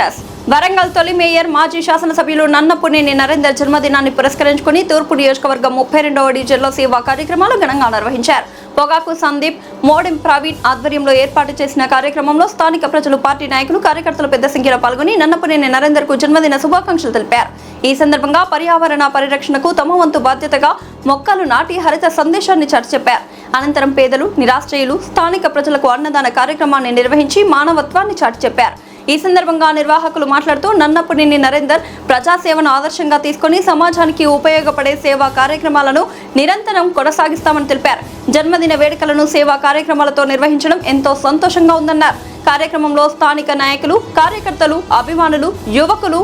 Wishes. Warangal తొలి mayor మాజీ శాసనసభ్యులు నన్నపునేని నరేందర్ జన్మదినాన్ని పురస్కరించుకుని తూర్పు నియోజకవర్గం 32వ డివిజన్లో సేవా కార్యక్రమాలు ఘనంగా నిర్వహించారు. పొగాకు సందీప్, మోడెం ప్రవీణ్ ఆధ్వర్యంలో ఏర్పాటు చేసిన కార్యక్రమంలో స్థానిక ప్రజలు, పార్టీ నాయకులు, కార్యకర్తలు పెద్ద సంఖ్యలో పాల్గొని నన్నపునేని నరేందర్ కు జన్మదిన శుభాకాంక్షలు తెలిపారు. ఈ సందర్భంగా పర్యావరణ పరిరక్షణకు తమ వంతు బాధ్యతగా మొక్కలు నాటి హరిత సందేశాన్ని చాటిచెప్పారు. అనంతరం పేదలు, నిరాశ్రయులు, స్థానిక ప్రజలకు అన్నదాన కార్యక్రమాన్ని నిర్వహించి మానవత్వాన్ని చాటిచెప్పారు. ఈ సందర్భంగా నిర్వాహకులు మాట్లాడుతూ నన్నపునేని నరేందర్ ప్రజాసేవను ఆదర్శంగా తీసుకుని సమాజానికి ఉపయోగపడే సేవా కార్యక్రమాలను నిరంతరం కొనసాగిస్తామని తెలిపారు. జన్మదిన వేడుకలను సేవా కార్యక్రమాలతో నిర్వహించడం ఎంతో సంతోషంగా ఉందన్నారు. కార్యక్రమంలో స్థానిక నాయకులు, కార్యకర్తలు, అభిమానులు, యువకులు,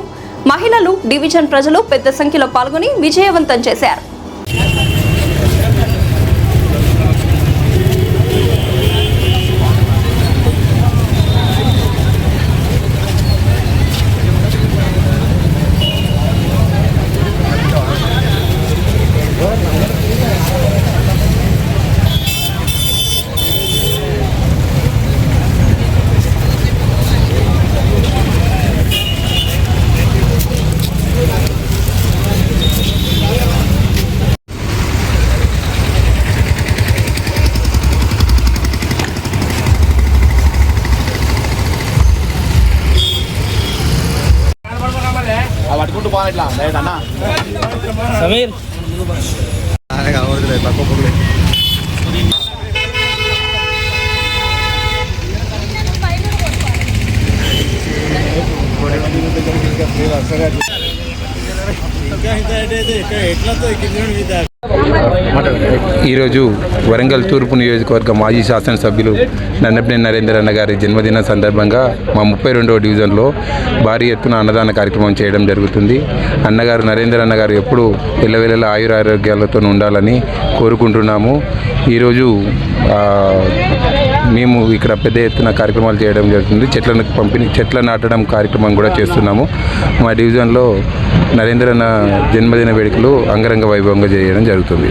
మహిళలు, డివిజన్ ప్రజలు పెద్ద సంఖ్యలో పాల్గొని విజయవంతం చేశారు. పట్టుకుంటూ పోవాలి ఇట్లా లేదన్నా సమీర్ ఈరోజు వరంగల్ తూర్పు నియోజకవర్గ మాజీ శాసనసభ్యులు నన్నపునేని నరేందర్ అన్న గారి జన్మదిన సందర్భంగా మా 32వ డివిజన్లో భారీ ఎత్తున అన్నదాన కార్యక్రమం చేయడం జరుగుతుంది. అన్నగారు నరేందర్ అన్నగారు ఎప్పుడు ఎల్లవేళలా ఆయురారోగ్యాలతో ఉండాలని కోరుకుంటున్నాము. ఈరోజు మేము ఇక్కడ పెద్ద ఎత్తున కార్యక్రమాలు చేయడం జరుగుతుంది. చెట్ల నాటడం కార్యక్రమం కూడా చేస్తున్నాము. మా డివిజన్లో నరేందర్ అన్న జన్మదిన వేడుకలు అంగరంగ వైభవంగా చేయడం జరుగుతుంది.